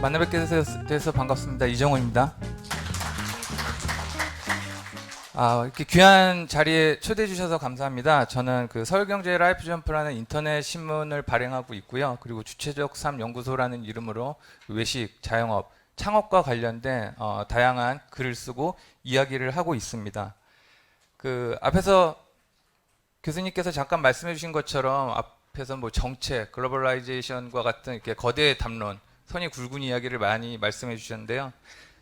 만나 뵙게 돼서 반갑습니다. 이정훈입니다. 이렇게 귀한 자리에 초대해 주셔서 감사합니다. 저는 서울경제 라이프점프라는 인터넷 신문을 발행하고 있고요. 그리고 주체적 삶 연구소라는 이름으로 외식, 자영업, 창업과 관련된 다양한 글을 쓰고 이야기를 하고 있습니다. 앞에서 교수님께서 잠깐 말씀해 주신 것처럼 앞에서 뭐 정책, 글로벌라이제이션과 같은 이렇게 거대 담론, 선이 굵은 이야기를 많이 말씀해 주셨는데요.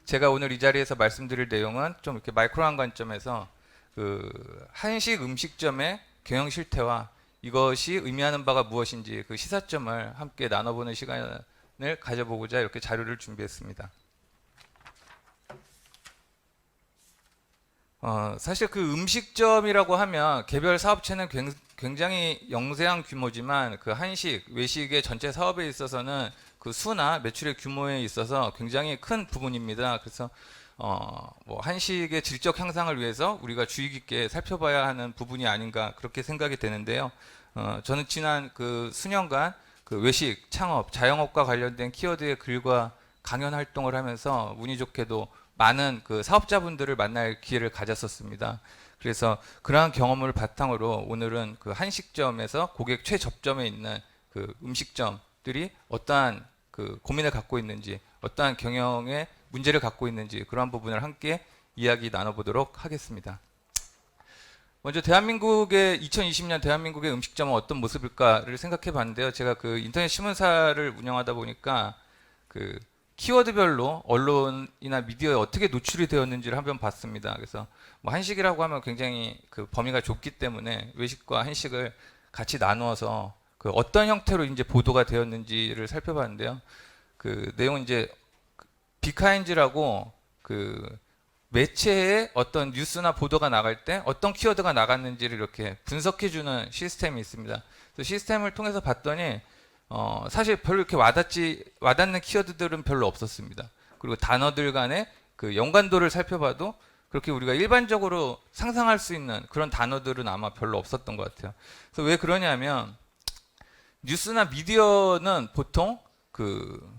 제가 오늘 이 자리에서 말씀드릴 내용은 좀 이렇게 마이크로한 관점에서 한식 음식점의 경영 실태와 이것이 의미하는 바가 무엇인지 그 시사점을 함께 나눠보는 시간을 가져보고자 이렇게 자료를 준비했습니다. 사실 음식점이라고 하면 개별 사업체는 굉장히 영세한 규모지만 한식, 외식의 전체 사업에 있어서는 수나 매출의 규모에 있어서 굉장히 큰 부분입니다. 그래서 뭐 한식의 질적 향상을 위해서 우리가 주의 깊게 살펴봐야 하는 부분이 아닌가 그렇게 생각이 되는데요. 저는 지난 수년간 외식, 창업, 자영업과 관련된 키워드의 글과 강연 활동을 하면서 운이 좋게도 많은 사업자분들을 만날 기회를 가졌었습니다. 그래서 그러한 경험을 바탕으로 오늘은 한식점에서 고객 최접점에 있는 음식점들이 어떠한 고민을 갖고 있는지, 어떠한 경영의 문제를 갖고 있는지 그러한 부분을 함께 이야기 나눠보도록 하겠습니다. 먼저 2020년 대한민국의 음식점은 어떤 모습일까를 생각해 봤는데요. 제가 인터넷 신문사를 운영하다 보니까 키워드별로 언론이나 미디어에 어떻게 노출이 되었는지를 한번 봤습니다. 그래서 뭐 한식이라고 하면 굉장히 범위가 좁기 때문에 외식과 한식을 같이 나누어서 어떤 형태로 이제 보도가 되었는지를 살펴봤는데요. 내용은 이제 비카인즈라고 매체에 어떤 뉴스나 보도가 나갈 때 어떤 키워드가 나갔는지를 이렇게 분석해주는 시스템이 있습니다. 그래서 시스템을 통해서 봤더니 사실 별로 이렇게 와닿는 키워드들은 별로 없었습니다. 그리고 단어들 간의 연관도를 살펴봐도 그렇게 우리가 일반적으로 상상할 수 있는 그런 단어들은 아마 별로 없었던 것 같아요. 그래서 왜 그러냐면 뉴스나 미디어는 보통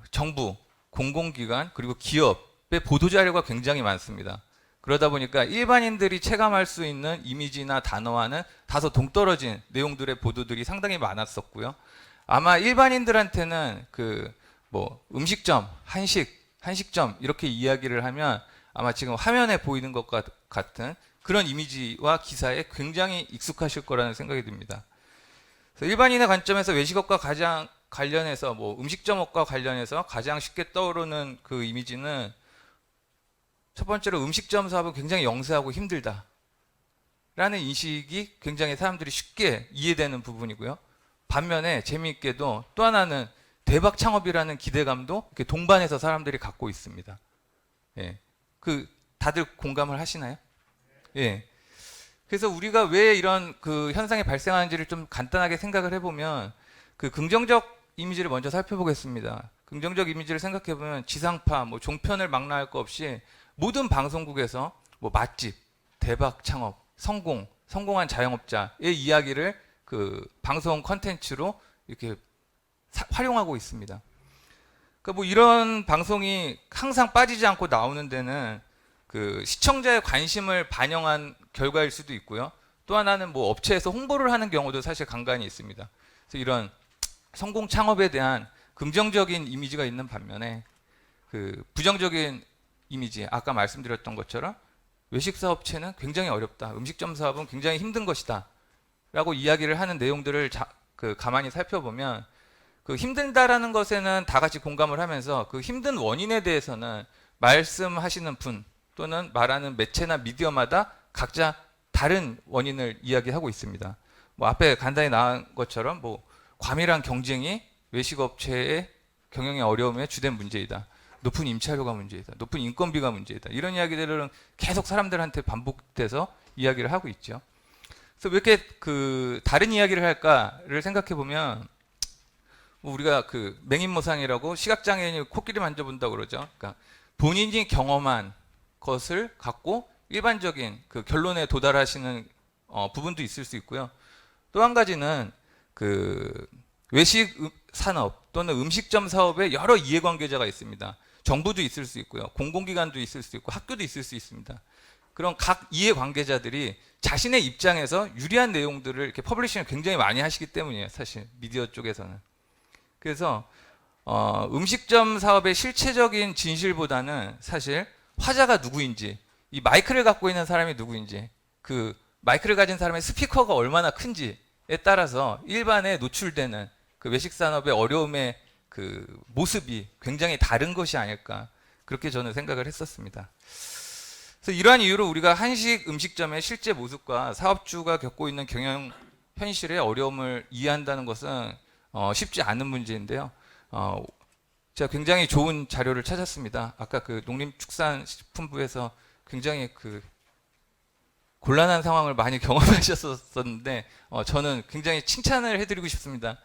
정부, 공공기관 그리고 기업의 보도자료가 굉장히 많습니다. 그러다 보니까 일반인들이 체감할 수 있는 이미지나 단어와는 다소 동떨어진 내용들의 보도들이 상당히 많았었고요. 아마 일반인들한테는 뭐 음식점, 한식점 이렇게 이야기를 하면 아마 지금 화면에 보이는 것 같은 그런 이미지와 기사에 굉장히 익숙하실 거라는 생각이 듭니다. 그래서 일반인의 관점에서 외식업과 가장 관련해서 뭐 음식점업과 관련해서 가장 쉽게 떠오르는 이미지는 첫 번째로 음식점 사업은 굉장히 영세하고 힘들다 라는 인식이 굉장히 사람들이 쉽게 이해되는 부분이고요. 반면에 재미있게도 또 하나는 대박 창업이라는 기대감도 이렇게 동반해서 사람들이 갖고 있습니다. 예. 다들 공감을 하시나요? 예. 그래서 우리가 왜 이런 현상이 발생하는지를 좀 간단하게 생각을 해보면 긍정적 이미지를 먼저 살펴보겠습니다. 긍정적 이미지를 생각해보면 지상파, 뭐 종편을 망라할 거 없이 모든 방송국에서 뭐 맛집, 대박 창업, 성공한 자영업자의 이야기를 방송 컨텐츠로 이렇게 활용하고 있습니다. 뭐 이런 방송이 항상 빠지지 않고 나오는 데는 시청자의 관심을 반영한 결과일 수도 있고요. 또 하나는 뭐 업체에서 홍보를 하는 경우도 사실 간간히 있습니다. 그래서 이런 성공 창업에 대한 긍정적인 이미지가 있는 반면에 부정적인 이미지, 아까 말씀드렸던 것처럼 외식 사업체는 굉장히 어렵다. 음식점 사업은 굉장히 힘든 것이다. 라고 이야기를 하는 내용들을 가만히 살펴보면 힘들다라는 것에는 다 같이 공감을 하면서 힘든 원인에 대해서는 말씀하시는 분 또는 말하는 매체나 미디어마다 각자 다른 원인을 이야기하고 있습니다. 뭐 앞에 간단히 나온 것처럼 뭐 과밀한 경쟁이 외식업체의 경영의 어려움의 주된 문제이다. 높은 임차료가 문제이다. 높은 인건비가 문제이다. 이런 이야기들은 계속 사람들한테 반복돼서 이야기를 하고 있죠. 그래서 왜 이렇게 다른 이야기를 할까를 생각해 보면 우리가 맹인모상이라고 시각장애인이 코끼리 만져본다고 그러죠. 그러니까 본인이 경험한 것을 갖고 일반적인 결론에 도달하시는 부분도 있을 수 있고요. 또 한 가지는 외식 산업 또는 음식점 사업에 여러 이해관계자가 있습니다. 정부도 있을 수 있고요. 공공기관도 있을 수 있고 학교도 있을 수 있습니다. 그런 각 이해관계자들이 자신의 입장에서 유리한 내용들을 이렇게 퍼블리싱을 굉장히 많이 하시기 때문이에요. 사실 미디어 쪽에서는. 그래서 음식점 사업의 실체적인 진실보다는 사실 화자가 누구인지, 이 마이크를 갖고 있는 사람이 누구인지, 그 마이크를 가진 사람의 스피커가 얼마나 큰지에 따라서 일반에 노출되는 그 외식 산업의 어려움의 그 모습이 굉장히 다른 것이 아닐까, 그렇게 저는 생각을 했었습니다. 그래서 이러한 이유로 우리가 한식 음식점의 실제 모습과 사업주가 겪고 있는 경영 현실의 어려움을 이해한다는 것은 쉽지 않은 문제인데요. 제가 굉장히 좋은 자료를 찾았습니다. 아까 그 농림축산식품부에서 굉장히 그 곤란한 상황을 많이 경험하셨었는데 저는 굉장히 칭찬을 해드리고 싶습니다.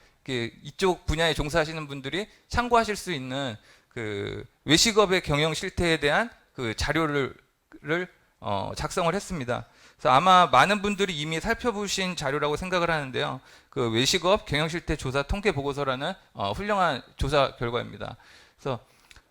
이쪽 분야에 종사하시는 분들이 참고하실 수 있는 그 외식업의 경영 실태에 대한 그 자료를 작성을 했습니다. 그래서 아마 많은 분들이 이미 살펴보신 자료라고 생각을 하는데요. 그 외식업 경영실태 조사 통계 보고서라는 훌륭한 조사 결과입니다. 그래서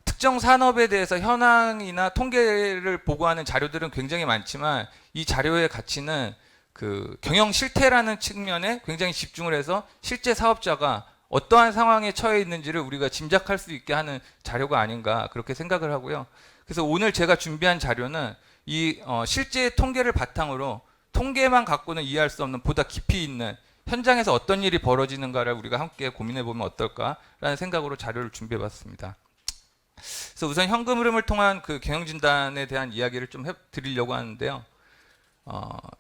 특정 산업에 대해서 현황이나 통계를 보고하는 자료들은 굉장히 많지만 이 자료의 가치는 그 경영 실태라는 측면에 굉장히 집중을 해서 실제 사업자가 어떠한 상황에 처해 있는지를 우리가 짐작할 수 있게 하는 자료가 아닌가, 그렇게 생각을 하고요. 그래서 오늘 제가 준비한 자료는 이 실제 통계를 바탕으로 통계만 갖고는 이해할 수 없는 보다 깊이 있는 현장에서 어떤 일이 벌어지는가를 우리가 함께 고민해 보면 어떨까라는 생각으로 자료를 준비해 봤습니다. 그래서 우선 현금 흐름을 통한 그 경영 진단에 대한 이야기를 좀 드리려고 하는데요.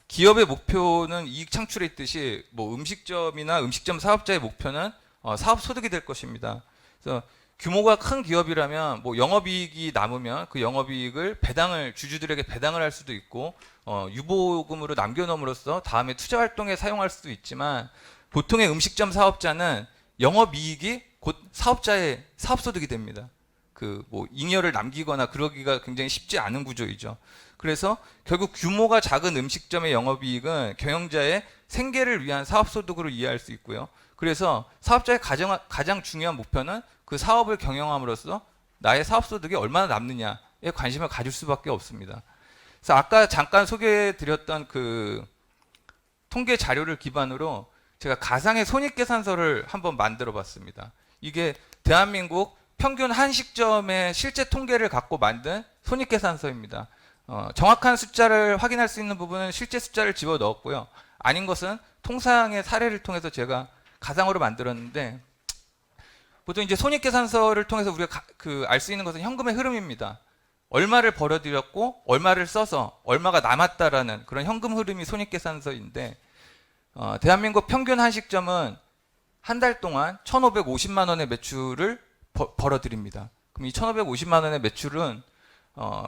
기업의 목표는 이익 창출에 있듯이 뭐 음식점이나 음식점 사업자의 목표는 사업 소득이 될 것입니다. 그래서 규모가 큰 기업이라면 뭐 영업이익이 남으면 그 영업이익을 주주들에게 배당을 할 수도 있고 유보금으로 남겨놓음으로써 다음에 투자 활동에 사용할 수도 있지만, 보통의 음식점 사업자는 영업이익이 곧 사업자의 사업소득이 됩니다. 그 뭐 잉여를 남기거나 그러기가 굉장히 쉽지 않은 구조이죠. 그래서 결국 규모가 작은 음식점의 영업이익은 경영자의 생계를 위한 사업소득으로 이해할 수 있고요. 그래서 사업자의 가장 중요한 목표는 그 사업을 경영함으로써 나의 사업소득이 얼마나 남느냐에 관심을 가질 수밖에 없습니다. 그래서 아까 잠깐 소개해드렸던 그 통계 자료를 기반으로 제가 가상의 손익계산서를 한번 만들어 봤습니다. 이게 대한민국 평균 한식점의 실제 통계를 갖고 만든 손익계산서입니다. 정확한 숫자를 확인할 수 있는 부분은 실제 숫자를 집어 넣었고요. 아닌 것은 통상의 사례를 통해서 제가 가상으로 만들었는데, 보통 이제 손익계산서를 통해서 우리가 알 수 있는 것은 현금의 흐름입니다. 얼마를 벌어들였고 얼마를 써서 얼마가 남았다라는 그런 현금 흐름이 손익계산서인데, 대한민국 평균 한식점은 한 달 동안 1,550만 원의 매출을 벌어들입니다. 그럼 이 1,550만 원의 매출은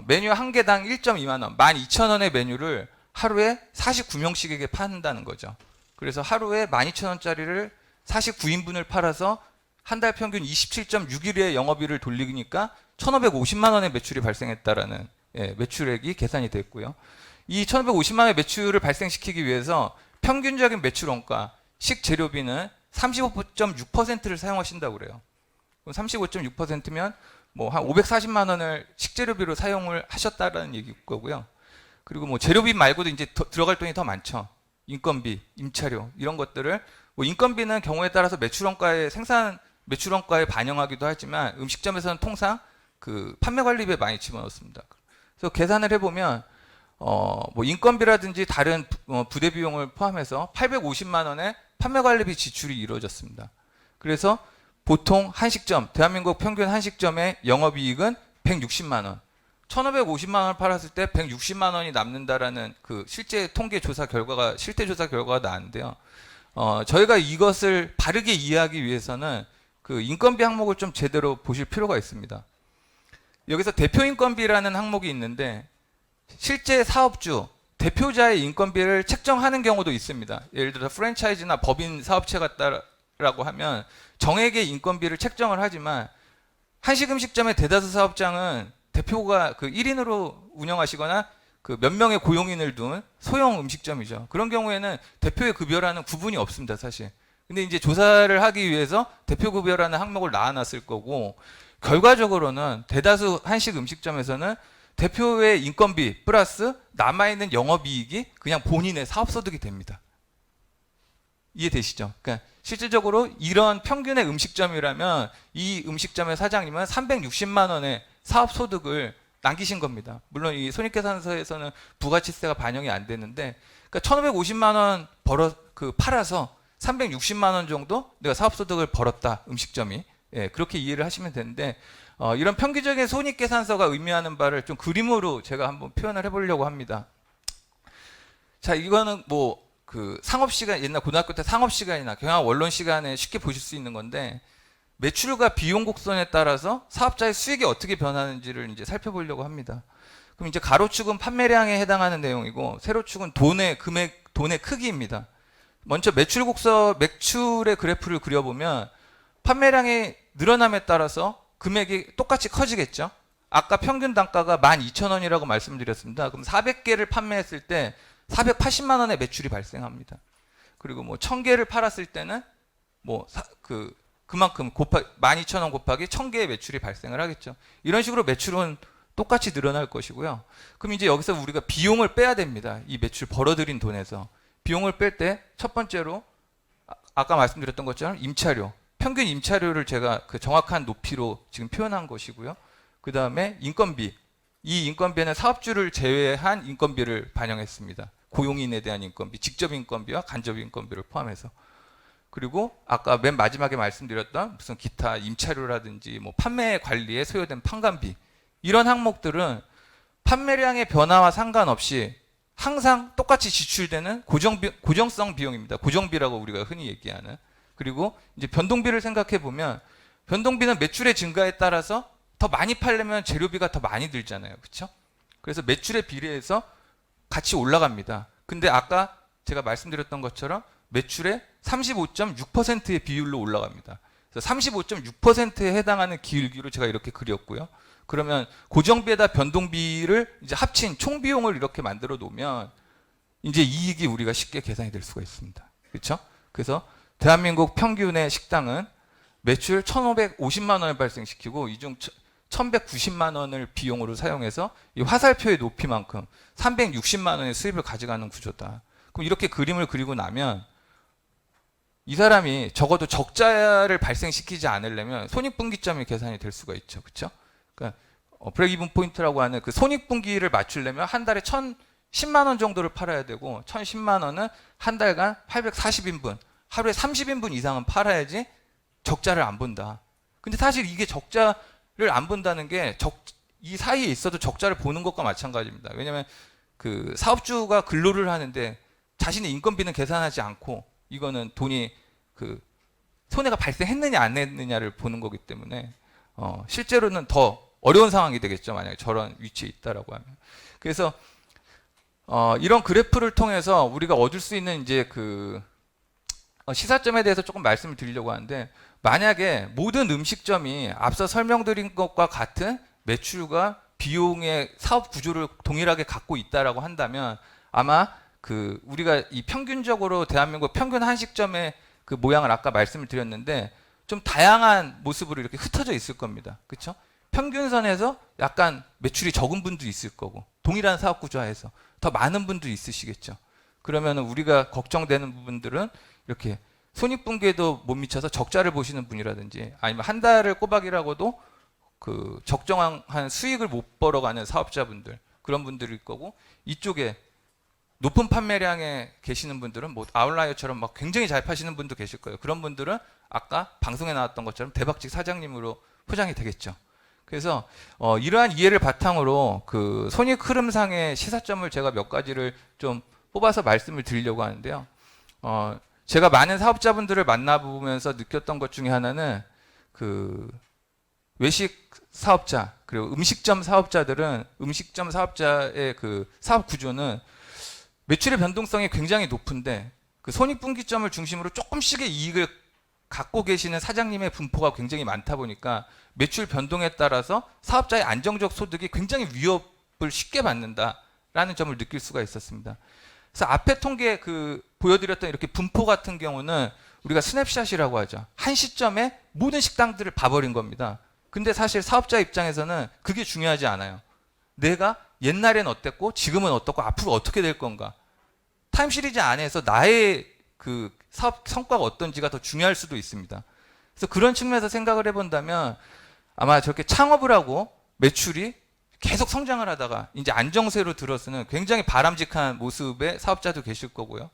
메뉴 한 개당 1.2만 원, 12,000원의 메뉴를 하루에 49명씩에게 판다는 거죠. 그래서 하루에 12,000원짜리를 49인분을 팔아서 한 달 평균 27.6일의 영업일을 돌리니까 1,550만 원의 매출이 발생했다라는 매출액이 계산이 됐고요. 이 1,550만 원의 매출을 발생시키기 위해서 평균적인 매출 원가, 식재료비는 35.6%를 사용하신다고 그래요. 그럼 35.6%면 뭐 한 540만 원을 식재료비로 사용을 하셨다라는 얘기일 거고요. 그리고 뭐 재료비 말고도 이제 들어갈 돈이 더 많죠. 인건비, 임차료 이런 것들을, 뭐 인건비는 경우에 따라서 매출 원가에 반영하기도 하지만 음식점에서는 통상 그 판매 관리비에 많이 집어넣습니다. 그래서 계산을 해보면 뭐 인건비라든지 다른 부대 비용을 포함해서 850만 원의 판매 관리비 지출이 이루어졌습니다. 그래서 보통 한식점, 대한민국 평균 한식점의 영업이익은 160만 원. 1,550만 원을 팔았을 때 160만 원이 남는다라는 그 실제 실태 조사 결과가 나왔는데요. 저희가 이것을 바르게 이해하기 위해서는 그 인건비 항목을 좀 제대로 보실 필요가 있습니다. 여기서 대표 인건비라는 항목이 있는데, 실제 사업주, 대표자의 인건비를 책정하는 경우도 있습니다. 예를 들어 프랜차이즈나 법인 사업체 같다라고 하면 정액의 인건비를 책정을 하지만, 한식 음식점의 대다수 사업장은 대표가 그 1인으로 운영하시거나 그 몇 명의 고용인을 둔 소형 음식점이죠. 그런 경우에는 대표의 급여라는 구분이 없습니다, 사실. 근데 이제 조사를 하기 위해서 대표급여라는 항목을 낳아놨을 거고, 결과적으로는 대다수 한식 음식점에서는 대표의 인건비 플러스 남아있는 영업이익이 그냥 본인의 사업소득이 됩니다. 이해되시죠? 그러니까 실질적으로 이런 평균의 음식점이라면 이 음식점의 사장님은 360만 원의 사업소득을 남기신 겁니다. 물론 이 손익계산서에서는 부가치세가 반영이 안 되는데, 그러니까 1,550만 원 팔아서 360만 원 정도 내가 사업소득을 벌었다, 음식점이. 예, 그렇게 이해를 하시면 되는데, 이런 평균적인 손익계산서가 의미하는 바를 좀 그림으로 제가 한번 표현을 해보려고 합니다. 자, 이거는 뭐 그 상업시간, 옛날 고등학교 때 상업시간이나 경영 원론 시간에 쉽게 보실 수 있는 건데, 매출과 비용 곡선에 따라서 사업자의 수익이 어떻게 변하는지를 이제 살펴보려고 합니다. 그럼 이제 가로축은 판매량에 해당하는 내용이고, 세로축은 돈의 금액, 돈의 크기입니다. 먼저 매출 곡선, 매출의 그래프를 그려보면 판매량이 늘어남에 따라서 금액이 똑같이 커지겠죠. 아까 평균 단가가 12,000원이라고 말씀드렸습니다. 그럼 400개를 판매했을 때 480만 원의 매출이 발생합니다. 그리고 뭐 1000개를 팔았을 때는 뭐 그만큼 12,000원 곱하기 1000개의 매출이 발생을 하겠죠. 이런 식으로 매출은 똑같이 늘어날 것이고요. 그럼 이제 여기서 우리가 비용을 빼야 됩니다. 이 매출 벌어들인 돈에서. 비용을 뺄 때 첫 번째로 아까 말씀드렸던 것처럼 임차료, 평균 임차료를 제가 그 정확한 높이로 지금 표현한 것이고요. 그 다음에 인건비, 이 인건비에는 사업주를 제외한 인건비를 반영했습니다. 고용인에 대한 인건비, 직접 인건비와 간접 인건비를 포함해서. 그리고 아까 맨 마지막에 말씀드렸던 무슨 기타 임차료라든지 뭐 판매 관리에 소요된 판관비, 이런 항목들은 판매량의 변화와 상관없이 항상 똑같이 지출되는 고정성 비용입니다. 고정비라고 우리가 흔히 얘기하는. 그리고 이제 변동비를 생각해 보면, 변동비는 매출의 증가에 따라서 더 많이 팔려면 재료비가 더 많이 들잖아요. 그렇죠? 그래서 매출에 비례해서 같이 올라갑니다. 근데 아까 제가 말씀드렸던 것처럼 매출의 35.6%의 비율로 올라갑니다. 그래서 35.6%에 해당하는 기울기로 제가 이렇게 그렸고요. 그러면 고정비에다 변동비를 이제 합친 총 비용을 이렇게 만들어 놓으면 이제 이익이 우리가 쉽게 계산이 될 수가 있습니다. 그렇죠? 그래서 대한민국 평균의 식당은 매출 1,550만 원을 발생시키고 이 중 1,190만 원을 비용으로 사용해서 이 화살표의 높이만큼 360만 원의 수입을 가져가는 구조다. 그럼 이렇게 그림을 그리고 나면 이 사람이 적어도 적자를 발생시키지 않으려면 손익분기점이 계산이 될 수가 있죠. 그렇죠? 그러니까 브레이크 이븐 포인트라고 하는 그 손익분기를 맞추려면 한 달에 1,010만 원 정도를 팔아야 되고, 1,010만 원은 한 달간 840인분, 하루에 30인분 이상은 팔아야지 적자를 안 본다. 근데 사실 이게 적자를 안 본다는 게 이 사이에 있어도 적자를 보는 것과 마찬가지입니다. 왜냐하면 그 사업주가 근로를 하는데 자신의 인건비는 계산하지 않고, 이거는 돈이 그 손해가 발생했느냐 안 했느냐를 보는 거기 때문에 실제로는 더 어려운 상황이 되겠죠. 만약에 저런 위치에 있다라고 하면. 그래서 이런 그래프를 통해서 우리가 얻을 수 있는 이제 그 시사점에 대해서 조금 말씀을 드리려고 하는데, 만약에 모든 음식점이 앞서 설명드린 것과 같은 매출과 비용의 사업 구조를 동일하게 갖고 있다라고 한다면, 아마 그 우리가 이 평균적으로 대한민국 평균 한식점의 그 모양을 아까 말씀을 드렸는데 좀 다양한 모습으로 이렇게 흩어져 있을 겁니다. 그렇죠? 평균선에서 약간 매출이 적은 분도 있을 거고, 동일한 사업 구조하에서 더 많은 분도 있으시겠죠. 그러면 우리가 걱정되는 부분들은 이렇게 손익분기에도 못 미쳐서 적자를 보시는 분이라든지, 아니면 한 달을 꼬박이라고도 그 적정한 수익을 못 벌어가는 사업자분들, 그런 분들일 거고, 이쪽에 높은 판매량에 계시는 분들은 뭐 아웃라이어처럼 막 굉장히 잘 파시는 분도 계실 거예요. 그런 분들은 아까 방송에 나왔던 것처럼 대박집 사장님으로 포장이 되겠죠. 그래서 이러한 이해를 바탕으로 그 손익 흐름상의 시사점을 제가 몇 가지를 좀 뽑아서 말씀을 드리려고 하는데요. 제가 많은 사업자분들을 만나보면서 느꼈던 것 중에 하나는, 그 외식 사업자 그리고 음식점 사업자들은, 음식점 사업자의 그 사업 구조는 매출의 변동성이 굉장히 높은데 그 손익분기점을 중심으로 조금씩의 이익을 갖고 계시는 사장님의 분포가 굉장히 많다 보니까 매출 변동에 따라서 사업자의 안정적 소득이 굉장히 위협을 쉽게 받는다라는 점을 느낄 수가 있었습니다. 그래서 앞에 통계 그 보여드렸던 이렇게 분포 같은 경우는 우리가 스냅샷이라고 하죠. 한 시점에 모든 식당들을 봐버린 겁니다. 근데 사실 사업자 입장에서는 그게 중요하지 않아요. 내가 옛날엔 어땠고 지금은 어떻고 앞으로 어떻게 될 건가. 타임시리즈 안에서 나의 그 사업 성과가 어떤지가 더 중요할 수도 있습니다. 그래서 그런 측면에서 생각을 해본다면 아마 저렇게 창업을 하고 매출이 계속 성장을 하다가 이제 안정세로 들어서는 굉장히 바람직한 모습의 사업자도 계실 거고요.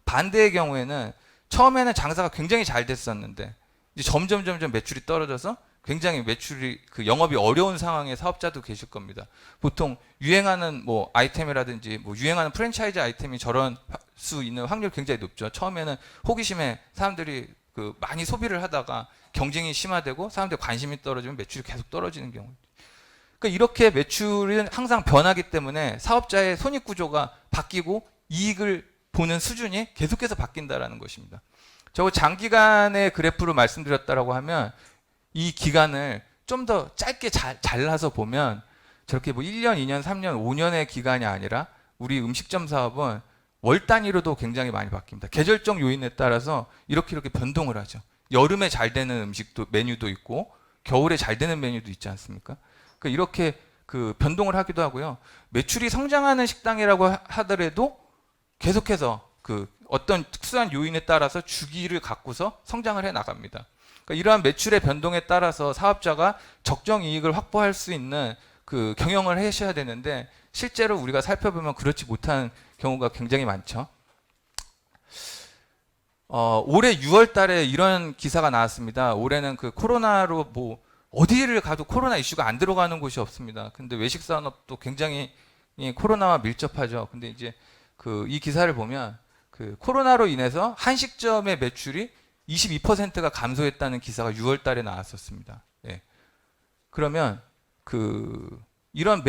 반대의 경우에는 처음에는 장사가 굉장히 잘 됐었는데 이제 점점 매출이 떨어져서 굉장히 매출이 그 영업이 어려운 상황의 사업자도 계실 겁니다. 보통 유행하는 뭐 아이템이라든지 뭐 유행하는 프랜차이즈 아이템이 저런 수 있는 확률이 굉장히 높죠. 처음에는 호기심에 사람들이 그 많이 소비를 하다가 경쟁이 심화되고 사람들 관심이 떨어지면 매출이 계속 떨어지는 경우. 그러니까 이렇게 매출은 항상 변하기 때문에 사업자의 손익 구조가 바뀌고 이익을 보는 수준이 계속해서 바뀐다라는 것입니다. 저 장기간의 그래프로 말씀드렸다라고 하면 이 기간을 좀 더 짧게 잘라서 보면 저렇게 뭐 1년, 2년, 3년, 5년의 기간이 아니라 우리 음식점 사업은 월 단위로도 굉장히 많이 바뀝니다. 계절적 요인에 따라서 이렇게 변동을 하죠. 여름에 잘 되는 음식도 메뉴도 있고 겨울에 잘 되는 메뉴도 있지 않습니까? 그러니까 이렇게 그 변동을 하기도 하고요. 매출이 성장하는 식당이라고 하더라도 계속해서 그 어떤 특수한 요인에 따라서 주기를 갖고서 성장을 해 나갑니다. 그러니까 이러한 매출의 변동에 따라서 사업자가 적정 이익을 확보할 수 있는 그 경영을 하셔야 되는데 실제로 우리가 살펴보면 그렇지 못한 경우가 굉장히 많죠. 올해 6월 달에 이런 기사가 나왔습니다. 올해는 그 코로나로 뭐 어디를 가도 코로나 이슈가 안 들어가는 곳이 없습니다. 근데 외식 산업도 굉장히 코로나와 밀접하죠. 근데 이제 그 이 기사를 보면 그 코로나로 인해서 한식점의 매출이 22%가 감소했다는 기사가 6월 달에 나왔었습니다. 예. 그러면 그 이런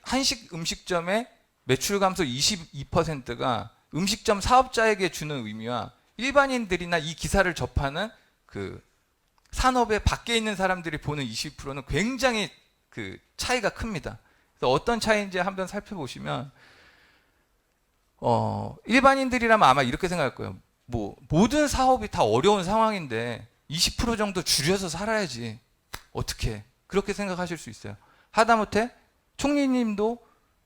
한식 음식점의 매출 감소 22%가 음식점 사업자에게 주는 의미와 일반인들이나 이 기사를 접하는 그 산업의 밖에 있는 사람들이 보는 20%는 굉장히 그 차이가 큽니다. 그래서 어떤 차이인지 한번 살펴보시면 일반인들이라면 아마 이렇게 생각할 거예요. 뭐 모든 사업이 다 어려운 상황인데 20% 정도 줄여서 살아야지 어떻게 그렇게 생각하실 수 있어요. 하다못해 총리님도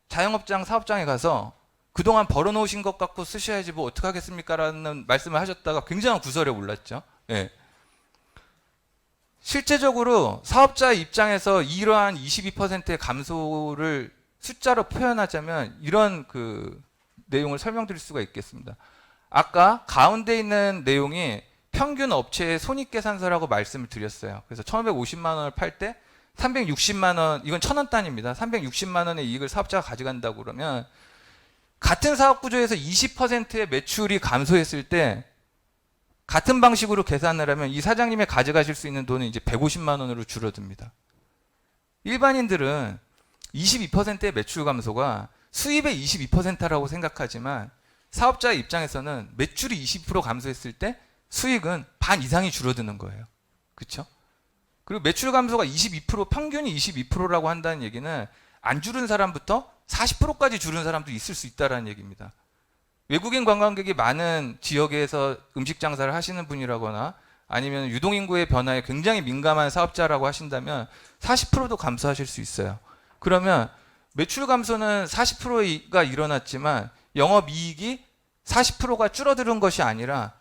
자영업장 사업장에 가서 그동안 벌어놓으신 것 갖고 쓰셔야지 뭐 어떡하겠습니까 라는 말씀을 하셨다가 굉장한 구설에 올랐죠. 예. 실제적으로 사업자 입장에서 이러한 22%의 감소를 숫자로 표현하자면 이런 그 내용을 설명드릴 수가 있겠습니다. 아까 가운데 있는 내용이 평균 업체의 손익계산서라고 말씀을 드렸어요. 그래서 1,550만 원을 팔 때 360만 원, 이건 1,000원 단위입니다. 360만 원의 이익을 사업자가 가져간다고 그러면 같은 사업 구조에서 20%의 매출이 감소했을 때 같은 방식으로 계산을 하면 이 사장님이 가져가실 수 있는 돈은 이제 150만 원으로 줄어듭니다. 일반인들은 22%의 매출 감소가 수입의 22%라고 생각하지만 사업자의 입장에서는 매출이 20% 감소했을 때 수익은 반 이상이 줄어드는 거예요. 그렇죠? 그리고 매출 감소가 22%, 평균이 22%라고 한다는 얘기는 안 줄은 사람부터 40%까지 줄은 사람도 있을 수 있다는 얘기입니다. 외국인 관광객이 많은 지역에서 음식 장사를 하시는 분이라거나 아니면 유동인구의 변화에 굉장히 민감한 사업자라고 하신다면 40%도 감소하실 수 있어요. 그러면 매출 감소는 40%가 일어났지만 영업이익이 40%가 줄어드는 것이 아니라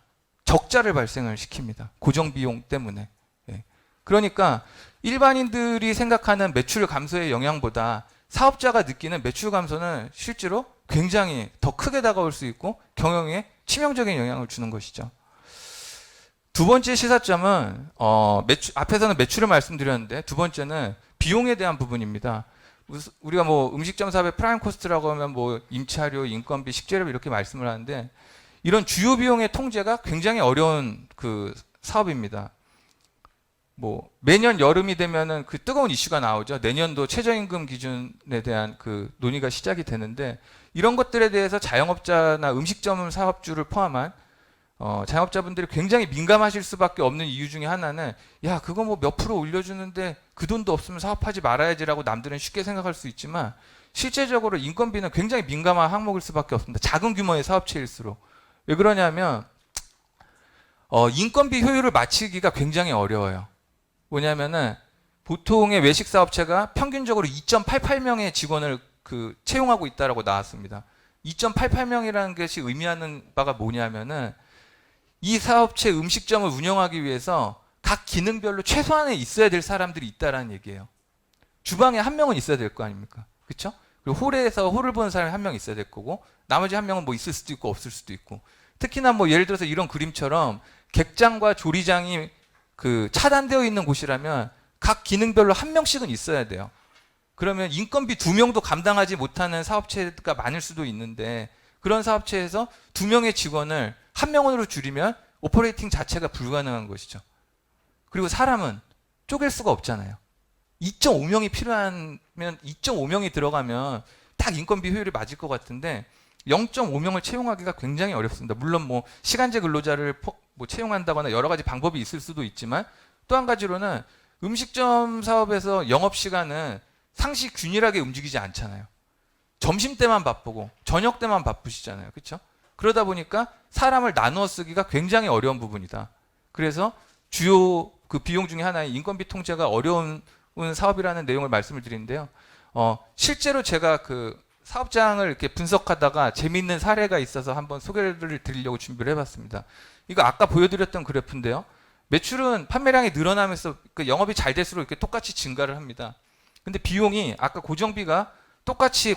적자를 발생을 시킵니다. 고정비용 때문에. 예. 그러니까 일반인들이 생각하는 매출 감소의 영향보다 사업자가 느끼는 매출 감소는 실제로 굉장히 더 크게 다가올 수 있고 경영에 치명적인 영향을 주는 것이죠. 두 번째 시사점은 앞에서는 매출을 말씀드렸는데 두 번째는 비용에 대한 부분입니다. 우리가 뭐 음식점 사업의 프라임 코스트라고 하면 뭐 임차료, 인건비, 식재료비 이렇게 말씀을 하는데 이런 주요 비용의 통제가 굉장히 어려운 그 사업입니다. 뭐 매년 여름이 되면은 그 뜨거운 이슈가 나오죠. 내년도 최저임금 기준에 대한 그 논의가 시작이 되는데 이런 것들에 대해서 자영업자나 음식점 사업주를 포함한 자영업자분들이 굉장히 민감하실 수밖에 없는 이유 중에 하나는 야 그거 뭐 몇 프로 올려주는데 그 돈도 없으면 사업하지 말아야지라고 남들은 쉽게 생각할 수 있지만 실제적으로 인건비는 굉장히 민감한 항목일 수밖에 없습니다. 작은 규모의 사업체일수록. 왜 그러냐면 인건비 효율을 맞추기가 굉장히 어려워요. 뭐냐면은 보통의 외식 사업체가 평균적으로 2.88명의 직원을 채용하고 있다라고 나왔습니다. 2.88명이라는 것이 의미하는 바가 뭐냐면은 이 사업체 음식점을 운영하기 위해서 각 기능별로 최소한에 있어야 될 사람들이 있다라는 얘기예요. 주방에 한 명은 있어야 될 거 아닙니까? 그렇죠? 그리고 홀에서 홀을 보는 사람이 한 명 있어야 될 거고 나머지 한 명은 뭐 있을 수도 있고 없을 수도 있고 특히나 뭐 예를 들어서 이런 그림처럼 객장과 조리장이 차단되어 있는 곳이라면 각 기능별로 한 명씩은 있어야 돼요. 그러면 인건비 2명도 감당하지 못하는 사업체가 많을 수도 있는데 그런 사업체에서 2명의 직원을 1명으로 줄이면 오퍼레이팅 자체가 불가능한 것이죠. 그리고 사람은 쪼갤 수가 없잖아요. 2.5명이 필요하면 2.5명이 들어가면 딱 인건비 효율이 맞을 것 같은데 0.5명을 채용하기가 굉장히 어렵습니다. 물론 뭐 시간제 근로자를 채용한다거나 여러 가지 방법이 있을 수도 있지만 또 한 가지로는 음식점 사업에서 영업 시간은 상시 균일하게 움직이지 않잖아요. 점심 때만 바쁘고 저녁 때만 바쁘시잖아요. 그렇죠? 그러다 보니까 사람을 나누어 쓰기가 굉장히 어려운 부분이다. 그래서 주요 비용 중에 하나인 인건비 통제가 어려운 사업이라는 내용을 말씀을 드리는데요. 실제로 제가 사업장을 이렇게 분석하다가 재미있는 사례가 있어서 한번 소개를 드리려고 준비를 해봤습니다. 이거 아까 보여드렸던 그래프인데요. 매출은 판매량이 늘어나면서 영업이 잘 될수록 이렇게 똑같이 증가를 합니다. 근데 비용이 아까 고정비가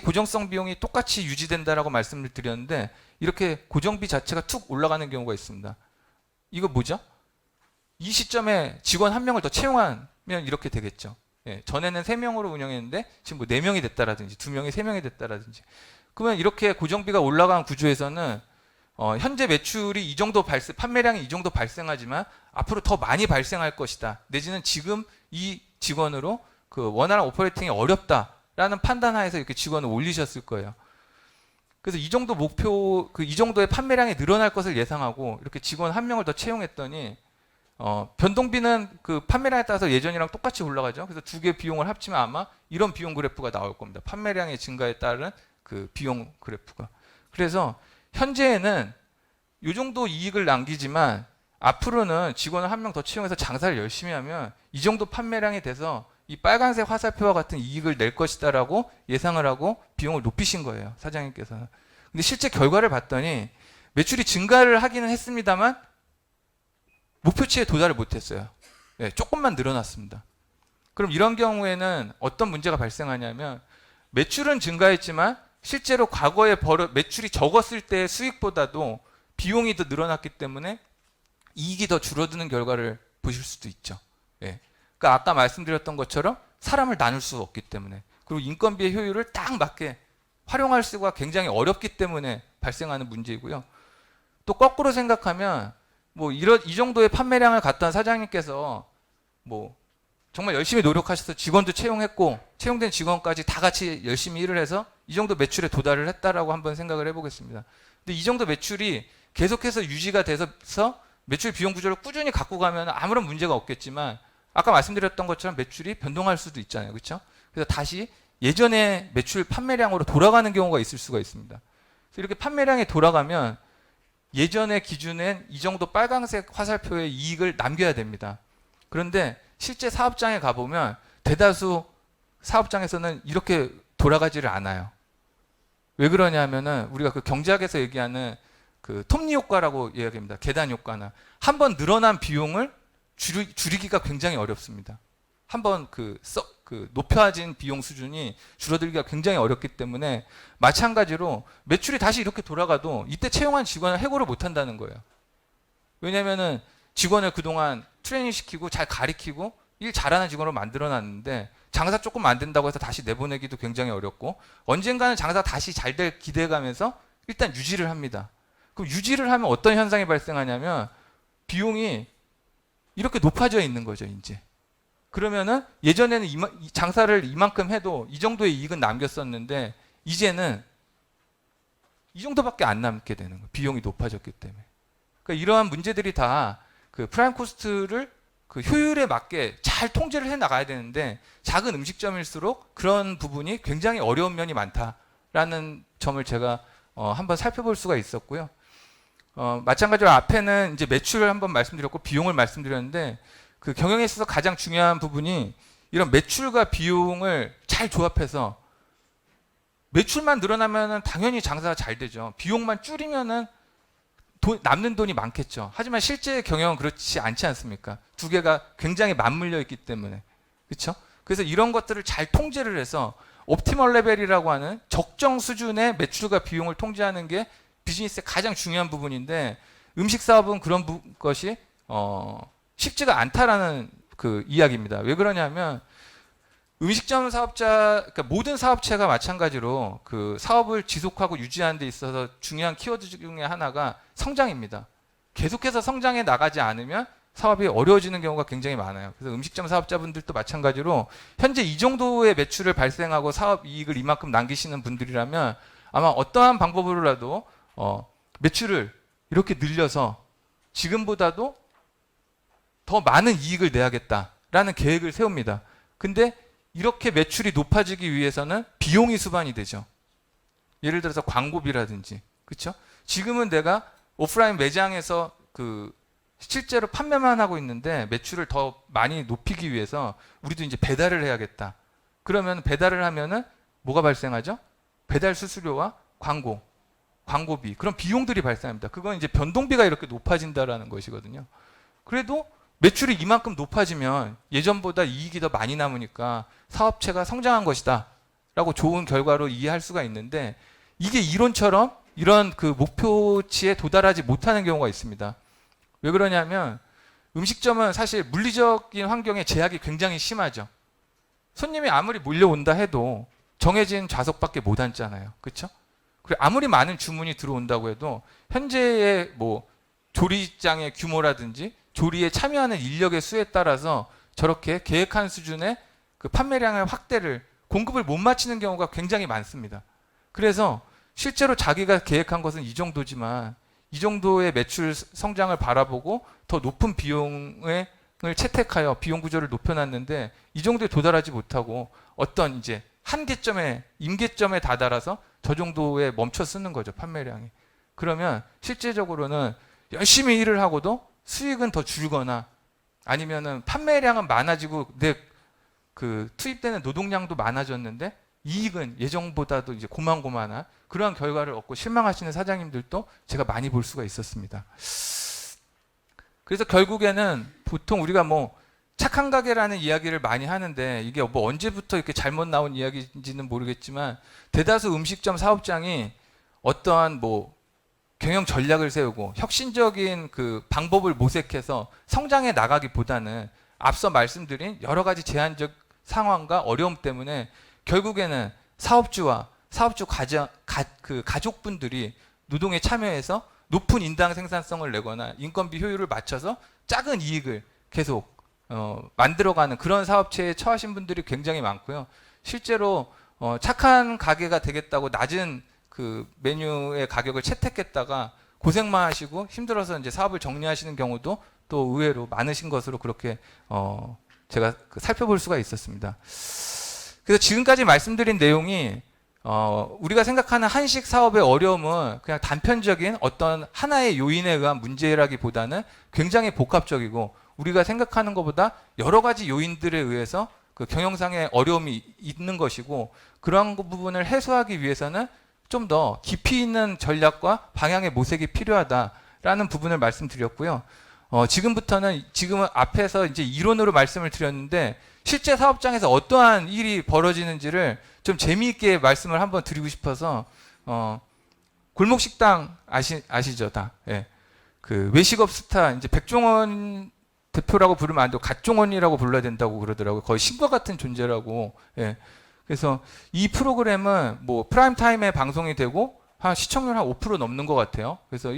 고정성 비용이 똑같이 유지된다라고 말씀을 드렸는데 이렇게 고정비 자체가 툭 올라가는 경우가 있습니다. 이거 뭐죠? 이 시점에 직원 1명을 더 채용하면 이렇게 되겠죠. 예, 전에는 3명으로 운영했는데 지금 뭐 4명이 됐다라든지 2명이 3명이 됐다라든지 그러면 이렇게 고정비가 올라간 구조에서는 현재 매출이 이 정도 판매량이 이 정도 발생하지만 앞으로 더 많이 발생할 것이다. 내지는 지금 이 직원으로 원활한 오퍼레이팅이 어렵다라는 판단하에서 이렇게 직원을 올리셨을 거예요. 그래서 이 정도 이 정도의 판매량이 늘어날 것을 예상하고 이렇게 직원 1명을 더 채용했더니 변동비는 판매량에 따라서 예전이랑 똑같이 올라가죠. 그래서 두 개 비용을 합치면 아마 이런 비용 그래프가 나올 겁니다. 판매량의 증가에 따른 비용 그래프가. 그래서 현재에는 이 정도 이익을 남기지만 앞으로는 직원을 1명 더 채용해서 장사를 열심히 하면 이 정도 판매량이 돼서 이 빨간색 화살표와 같은 이익을 낼 것이다라고 예상을 하고 비용을 높이신 거예요. 사장님께서는. 근데 실제 결과를 봤더니 매출이 증가를 하기는 했습니다만 목표치에 도달을 못했어요. 네, 조금만 늘어났습니다. 그럼 이런 경우에는 어떤 문제가 발생하냐면 매출은 증가했지만 실제로 과거에 매출이 적었을 때의 수익보다도 비용이 더 늘어났기 때문에 이익이 더 줄어드는 결과를 보실 수도 있죠. 네. 그러니까 아까 말씀드렸던 것처럼 사람을 나눌 수 없기 때문에 그리고 인건비의 효율을 딱 맞게 활용할 수가 굉장히 어렵기 때문에 발생하는 문제이고요. 또 거꾸로 생각하면 이 정도의 판매량을 갖던 사장님께서 정말 열심히 노력하셔서 직원도 채용했고 채용된 직원까지 다 같이 열심히 일을 해서 이 정도 매출에 도달을 했다라고 한번 생각을 해보겠습니다. 근데 이 정도 매출이 계속해서 유지가 돼서 매출 비용 구조를 꾸준히 갖고 가면 아무런 문제가 없겠지만 아까 말씀드렸던 것처럼 매출이 변동할 수도 있잖아요. 그렇죠? 그래서 다시 예전의 매출 판매량으로 돌아가는 경우가 있을 수가 있습니다. 그래서 이렇게 판매량이 돌아가면 예전의 기준엔 이 정도 빨간색 화살표의 이익을 남겨야 됩니다. 그런데 실제 사업장에 가보면 대다수 사업장에서는 이렇게 돌아가지를 않아요. 왜 그러냐면은 우리가 경제학에서 얘기하는 톱니 효과라고 이야기합니다. 계단 효과는 한번 늘어난 비용을 줄이기가 굉장히 어렵습니다. 한번 높여진 비용 수준이 줄어들기가 굉장히 어렵기 때문에 마찬가지로 매출이 다시 이렇게 돌아가도 이때 채용한 직원을 해고를 못 한다는 거예요. 왜냐면은 직원을 그동안 트레이닝 시키고 잘 가리키고 일 잘하는 직원으로 만들어 놨는데 장사 조금 안 된다고 해서 다시 내보내기도 굉장히 어렵고 언젠가는 장사 다시 잘 될 기대감에서 일단 유지를 합니다. 그럼 유지를 하면 어떤 현상이 발생하냐면 비용이 이렇게 높아져 있는 거죠, 이제. 그러면은 예전에는 장사를 이만큼 해도 이 정도의 이익은 남겼었는데 이제는 이 정도밖에 안 남게 되는 거예요. 비용이 높아졌기 때문에. 그러니까 이러한 문제들이 다 프라임 코스트를 효율에 맞게 잘 통제를 해 나가야 되는데 작은 음식점일수록 그런 부분이 굉장히 어려운 면이 많다라는 점을 제가 한번 살펴볼 수가 있었고요. 마찬가지로 앞에는 이제 매출을 한번 말씀드렸고 비용을 말씀드렸는데 그 경영에 있어서 가장 중요한 부분이 이런 매출과 비용을 잘 조합해서 매출만 늘어나면은 당연히 장사가 잘 되죠. 비용만 줄이면은 남는 돈이 많겠죠. 하지만 실제 경영은 그렇지 않지 않습니까? 두 개가 굉장히 맞물려 있기 때문에. 그렇죠? 그래서 이런 것들을 잘 통제를 해서 옵티멀 레벨이라고 하는 적정 수준의 매출과 비용을 통제하는 게 비즈니스의 가장 중요한 부분인데 음식 사업은 그런 것이 쉽지가 않다라는 그 이야기입니다. 왜 그러냐면 음식점 사업자, 그러니까 모든 사업체가 마찬가지로 그 사업을 지속하고 유지하는 데 있어서 중요한 키워드 중에 하나가 성장입니다. 계속해서 성장해 나가지 않으면 사업이 어려워지는 경우가 굉장히 많아요. 그래서 음식점 사업자분들도 마찬가지로 현재 이 정도의 매출을 발생하고 사업 이익을 이만큼 남기시는 분들이라면 아마 어떠한 방법으로라도 매출을 이렇게 늘려서 지금보다도 더 많은 이익을 내야겠다라는 계획을 세웁니다. 근데 이렇게 매출이 높아지기 위해서는 비용이 수반이 되죠. 예를 들어서 광고비라든지, 그렇죠? 지금은 내가 오프라인 매장에서 그 실제로 판매만 하고 있는데 매출을 더 많이 높이기 위해서 우리도 이제 배달을 해야겠다. 그러면 배달을 하면은 뭐가 발생하죠? 배달 수수료와 광고비, 그런 비용들이 발생합니다. 그건 이제 변동비가 이렇게 높아진다라는 것이거든요. 그래도 매출이 이만큼 높아지면 예전보다 이익이 더 많이 남으니까 사업체가 성장한 것이다 라고 좋은 결과로 이해할 수가 있는데 이게 이론처럼 이런 그 목표치에 도달하지 못하는 경우가 있습니다. 왜 그러냐면 음식점은 사실 물리적인 환경에 제약이 굉장히 심하죠. 손님이 아무리 몰려온다 해도 정해진 좌석밖에 못 앉잖아요. 그렇죠? 그리고 아무리 많은 주문이 들어온다고 해도 현재의 뭐 조리장의 규모라든지 조리에 참여하는 인력의 수에 따라서 저렇게 계획한 수준의 그 판매량의 확대를 공급을 못 맞추는 경우가 굉장히 많습니다. 그래서 실제로 자기가 계획한 것은 이 정도지만 이 정도의 매출 성장을 바라보고 더 높은 비용을 채택하여 비용 구조를 높여놨는데 이 정도에 도달하지 못하고 어떤 이제 한계점에 임계점에 다다라서 저 정도에 멈춰 쓰는 거죠, 판매량이. 그러면 실제적으로는 열심히 일을 하고도 수익은 더 줄거나 아니면은 판매량은 많아지고 내 그 투입되는 노동량도 많아졌는데 이익은 예전보다도 이제 고만고만한 그러한 결과를 얻고 실망하시는 사장님들도 제가 많이 볼 수가 있었습니다. 그래서 결국에는 보통 우리가 뭐 착한 가게라는 이야기를 많이 하는데 이게 뭐 언제부터 이렇게 잘못 나온 이야기인지는 모르겠지만 대다수 음식점 사업장이 어떠한 뭐 경영 전략을 세우고 혁신적인 그 방법을 모색해서 성장해 나가기보다는 앞서 말씀드린 여러 가지 제한적 상황과 어려움 때문에 결국에는 사업주와 사업주 가족분들이 노동에 참여해서 높은 인당 생산성을 내거나 인건비 효율을 맞춰서 작은 이익을 계속 만들어가는 그런 사업체에 처하신 분들이 굉장히 많고요. 실제로 착한 가게가 되겠다고 낮은 그 메뉴의 가격을 채택했다가 고생만 하시고 힘들어서 이제 사업을 정리하시는 경우도 또 의외로 많으신 것으로 그렇게 제가 살펴볼 수가 있었습니다. 그래서 지금까지 말씀드린 내용이 우리가 생각하는 한식 사업의 어려움은 그냥 단편적인 어떤 하나의 요인에 의한 문제라기보다는 굉장히 복합적이고 우리가 생각하는 것보다 여러 가지 요인들에 의해서 그 경영상의 어려움이 있는 것이고 그러한 부분을 해소하기 위해서는 좀 더 깊이 있는 전략과 방향의 모색이 필요하다라는 부분을 말씀드렸고요. 지금은 앞에서 이제 이론으로 말씀을 드렸는데 실제 사업장에서 어떠한 일이 벌어지는지를 좀 재미있게 말씀을 한번 드리고 싶어서 골목식당 아시죠 다? 예. 그 외식업 스타 이제 백종원 대표라고 부르면 안 되고 갓종원이라고 불러야 된다고 그러더라고요. 거의 신과 같은 존재라고. 예. 그래서 이 프로그램은 뭐 프라임 타임에 방송이 되고 한 시청률 한 5% 넘는 것 같아요. 그래서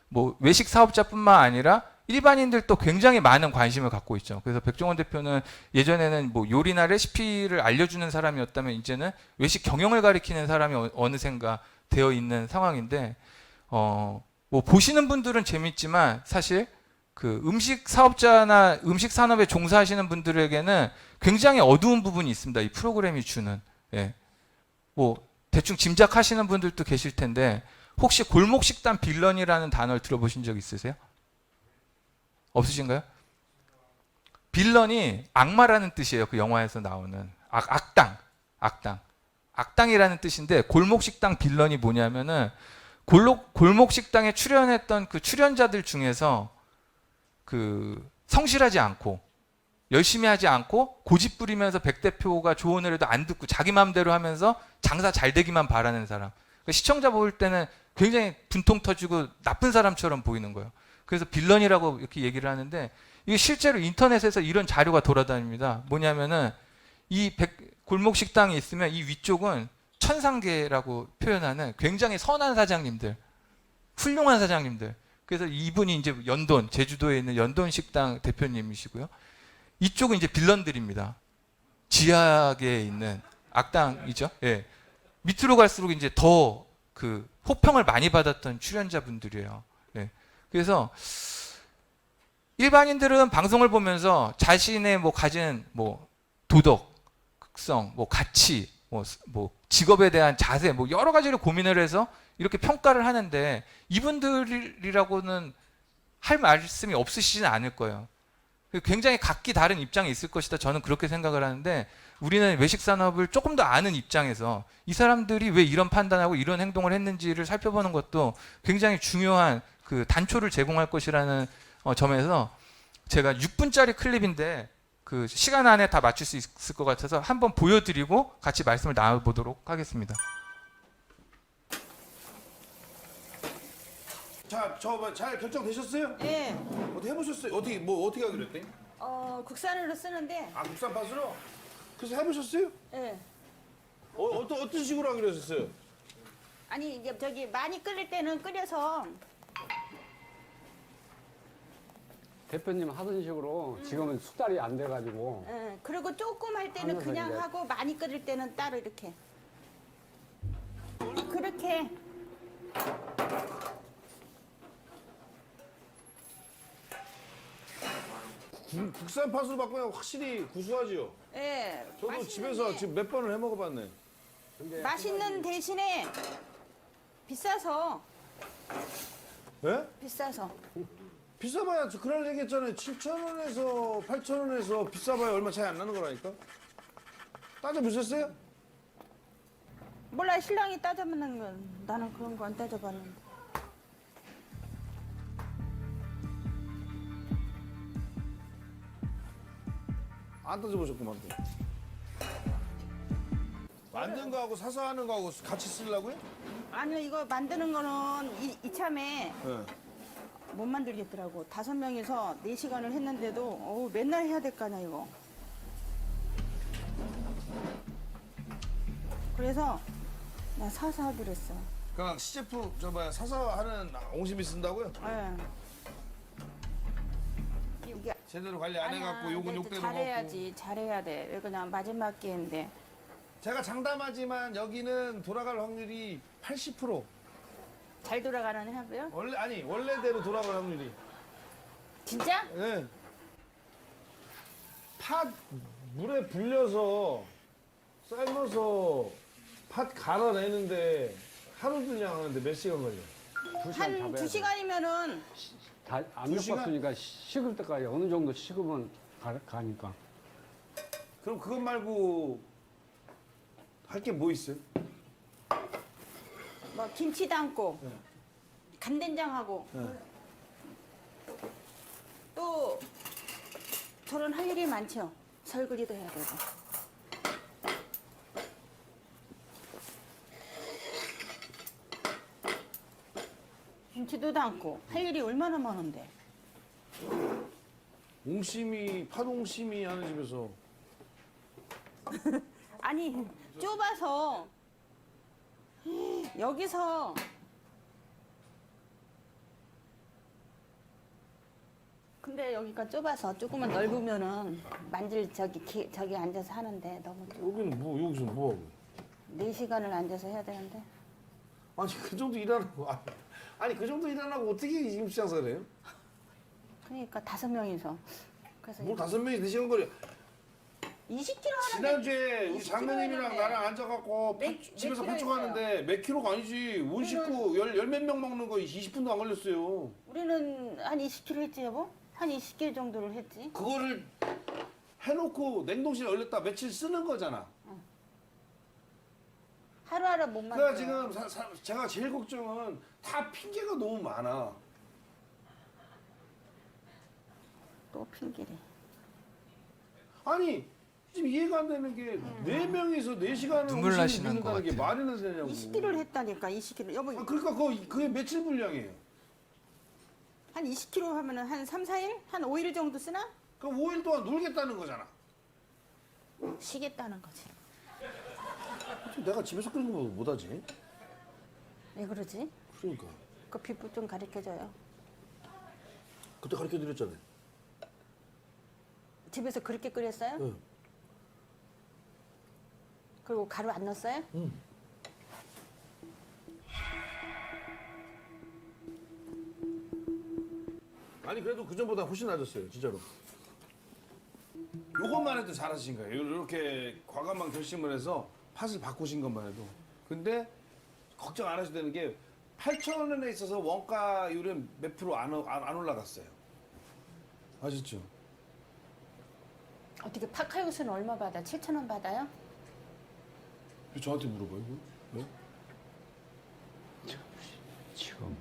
뭐 외식 사업자뿐만 아니라 일반인들도 굉장히 많은 관심을 갖고 있죠. 그래서 백종원 대표는 예전에는 뭐 요리나 레시피를 알려주는 사람이었다면 이제는 외식 경영을 가리키는 사람이 어느샌가 되어 있는 상황인데 뭐 보시는 분들은 재밌지만 사실 그 음식 사업자나 음식 산업에 종사하시는 분들에게는 굉장히 어두운 부분이 있습니다. 이 프로그램이 주는. 예. 뭐 대충 짐작하시는 분들도 계실 텐데 혹시 골목식당 빌런이라는 단어를 들어보신 적 있으세요? 없으신가요? 빌런이 악마라는 뜻이에요. 그 영화에서 나오는 악당이라는 뜻인데 골목식당 빌런이 뭐냐면은 골목식당에 출연했던 그 출연자들 중에서 그 성실하지 않고 열심히 하지 않고 고집 부리면서 백 대표가 조언을 해도 안 듣고 자기 마음대로 하면서 장사 잘 되기만 바라는 사람. 그러니까 시청자 볼 때는 굉장히 분통 터지고 나쁜 사람처럼 보이는 거예요. 그래서 빌런이라고 이렇게 얘기를 하는데 이게 실제로 인터넷에서 이런 자료가 돌아다닙니다. 뭐냐면은 골목 식당이 있으면 이 위쪽은 천상계라고 표현하는 굉장히 선한 사장님들, 훌륭한 사장님들. 그래서 이분이 이제 제주도에 있는 연돈 식당 대표님이시고요. 이쪽은 이제 빌런들입니다. 지하계에 있는 악당이죠. 예. 밑으로 갈수록 이제 더 그 호평을 많이 받았던 출연자분들이에요. 예. 그래서 일반인들은 방송을 보면서 자신의 뭐 가진 뭐 도덕, 극성, 뭐 가치, 뭐 직업에 대한 자세, 뭐 여러 가지를 고민을 해서 이렇게 평가를 하는데 이분들이라고는 할 말씀이 없으시지는 않을 거예요. 굉장히 각기 다른 입장이 있을 것이다. 저는 그렇게 생각을 하는데 우리는 외식 산업을 조금 더 아는 입장에서 이 사람들이 왜 이런 판단하고 이런 행동을 했는지를 살펴보는 것도 굉장히 중요한 그 단초를 제공할 것이라는 점에서 제가 6분짜리 클립인데 그 시간 안에 다 맞출 수 있을 것 같아서 한번 보여드리고 같이 말씀을 나눠보도록 하겠습니다. 자, 잘 결정되셨어요? 네. 어떻게 해보셨어요? 어떻게 하기로 했대? 국산으로 쓰는데, 아, 국산 팥으로? 그래서 해보셨어요? 예. 어떤 식으로 하기로 하셨어요? 아니 이제 저기 많이 끓일 때는 끓여서 대표님 하던 식으로 지금은 숙달이 안 돼가지고 예. 그리고 조금 할 때는 하면서 그냥 이제- 하고 많이 끓일 때는 따로 이렇게 그렇게 국산 팥으로 바꾸면 확실히 구수하죠? 예. 저도 맛있는데 집에서 지금 몇 번을 해 먹어봤네. 맛있는 대신에 비싸서 예? 비싸봐야 저 그날 얘기했잖아요. 7,000원에서 8,000원에서 비싸봐야 얼마 차이 안 나는 거라니까. 따져보셨어요? 몰라 신랑이 따져보는 건 나는 그런 거 안 따져봤는데. 안 따져보셨구만 또. 만든 거하고 사서 하는 거하고 같이 쓰려고요? 아니요 이거 만드는 거는 이참에 네. 못 만들겠더라고. 5명이서 4시간을 했는데도 어우, 맨날 해야 될 거 아니야 이거. 그래서 나 사서 하기로 했어. 그냥 시제품 사서 하는 옹심이 쓴다고요? 예. 이게 제대로 관리 안 해갖고 아니야, 요건 근데 욕대로 잘해야지 잘해야 돼. 왜 그냥 마지막 기회인데. 먹고. 제가 장담하지만 여기는 돌아갈 확률이 80%. 잘 돌아가는 해고요? 원래대로 돌아갈 확률이. 진짜? 예. 팥 물에 불려서 삶아서 팥 갈아내는데 하루 분량 하는데 몇 시간 걸려? 2시간 한 잡아야 돼. 2시간이면은 다안 2시간? 겪었으니까 식을 때까지 어느 정도 식으면 가니까. 그럼 그것 말고 할 게 뭐 있어요? 뭐 김치 담고 간된장하고 또 저런 할 일이 많죠. 설거지도 해야 되고. 김치도 담고 할 일이 얼마나 많은데. 팥옹심이 하는 집에서 아니 좁아서 여기서 근데 여기가 좁아서 조금만 넓으면은 만질 저기 앉아서 하는데 너무 여기서 뭐 하고? 4시간을 앉아서 해야 되는데 아니 그 정도 일하라고 그 정도 일하라고 어떻게 임시장사를 해요? 그러니까 5명이서 그래서 뭘 5명이 4시간 걸려? 20kg 하는데 지난주에 우리 20kg 장모님이랑 했는데. 나랑 앉아갖고 집에서 몇 판촉 킬로 하는데 몇 킬로가 아니지. 온 식구 열 몇 명 먹는 거 20분도 안 걸렸어요. 우리는 한 20kg 했지 여보? 한 20kg 정도를 했지. 그거를 해놓고 냉동실에 얼렸다 며칠 쓰는 거잖아. 하루하루 못 만들어. 그러니까 지금 제가 제일 걱정은 다 핑계가 너무 많아. 또 핑계래. 아니 지금 이해가 안 되는 게 4명이서 4시간을 눈물 음식을 나시는 빚는다는 것 게 같아요. 말이나 되냐고. 20kg를 했다니까 20kg. 여보 아, 그러니까 그게 며칠 분량이에요. 한 20kg 하면은 한 3, 4일? 한 5일 정도 쓰나? 그럼 5일 동안 놀겠다는 거잖아. 쉬겠다는 거지. 내가 집에서 끓이는 거 못하지? 왜 그러지? 그러니까 그 비법 좀 가르쳐줘요. 그때 가르쳐드렸잖아요. 집에서 그렇게 끓였어요? 응. 그리고 가루 안 넣었어요? 응. 아니 그래도 그 전보다 훨씬 나아졌어요, 진짜로. 요것만 해도 잘하신 거예요. 이렇게 과감한 결심을 해서 팥을 바꾸신 것만 해도. 근데 걱정 안 하셔도 되는 게 8,000원에 있어서 원가율은 몇 프로 안 올라갔어요. 아셨죠? 어떻게 팥칼국수는 얼마 받아? 7,000원 받아요? 왜 저한테 물어봐요? 왜? 지금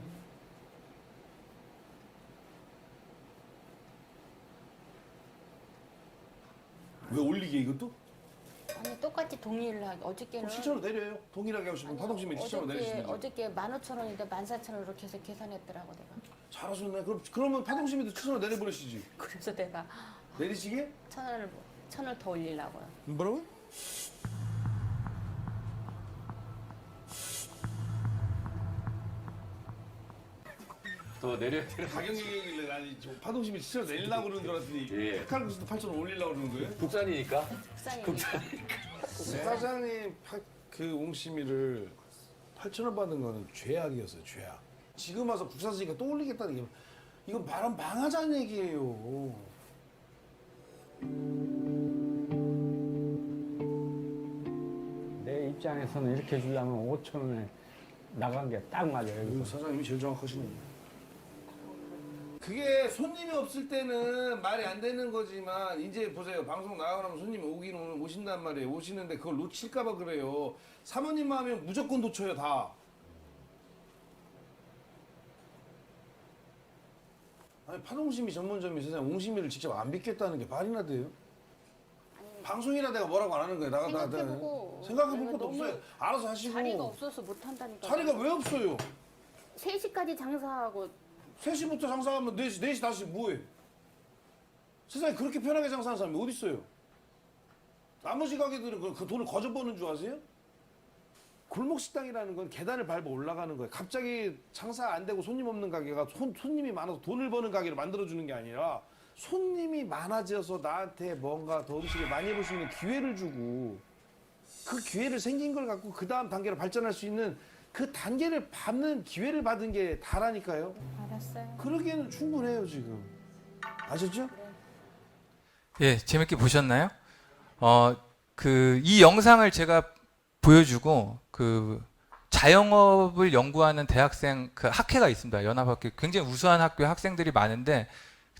왜 올리게 이것도? 아니 똑같이 동일하게 어저께는 7,000원 내려요. 동일하게 하고 싶으면 파동시면 7,000원 내리시면 돼요. 어저께 15,000원인데 14,000원 이렇게 해서 계산했더라고 내가. 잘하셨네. 그러면 파동시면도 7,000원 내려버리시지. 그래서 내가 내리시게? 1,000원을 더 올리려고요. 뭐라고? 더 내려야 되는 가격 얘기길래 아니 저 파동시면 7,000원 내리려고 그러는 줄 알았더니 예. 칼국수도 8,000원 올리려고 그러는 거예요? 국산이니까. 국산이니까. 사장님 그 옹심이를 8,000원 받는 거는 죄악이었어요. 죄악. 지금 와서 국산 쓰니까 또 올리겠다는 게 이건 말은 망하자는 얘기예요. 내 입장에서는 이렇게 주려면 5,000원에 나간 게 딱 맞아요. 사장님이 제일 정확하시네. 그게 손님이 없을 때는 말이 안 되는 거지만 이제 보세요. 방송 나가고 나면 손님이 오기는 오신단 말이에요. 오시는데 그걸 놓칠까 봐 그래요. 사모님만 하면 무조건 놓쳐요 다. 아니 파동심이 전문점이 세상에 옹심이를 직접 안 빚겠다는 게 말이나 돼요? 방송이라 내가 뭐라고 안 하는 거예요. 생각해보고. 생각해볼 내가 것도 너무 없어요. 알아서 하시고. 자리가 없어서 못 한다니까. 자리가 왜 없어요? 3시까지 장사하고 3시부터 장사하면 4시 다시 뭐해? 세상에 그렇게 편하게 장사하는 사람이 어디 있어요? 나머지 가게들은 그 돈을 거저 버는 줄 아세요? 골목 식당이라는 건 계단을 밟아 올라가는 거예요. 갑자기 장사 안 되고 손님 없는 가게가 손님이 많아서 돈을 버는 가게를 만들어주는 게 아니라 손님이 많아져서 나한테 뭔가 더 음식을 많이 해볼 수 있는 기회를 주고 그 기회를 생긴 걸 갖고 그 다음 단계로 발전할 수 있는 그 단계를 밟는 기회를 받은 게 다라니까요. 알았어요. 그러기에는 충분해요 지금. 아셨죠? 예, 재밌게 보셨나요? 이 영상을 제가 보여주고 그 자영업을 연구하는 대학생 그 학회가 있습니다. 연합학교 굉장히 우수한 학교의 학생들이 많은데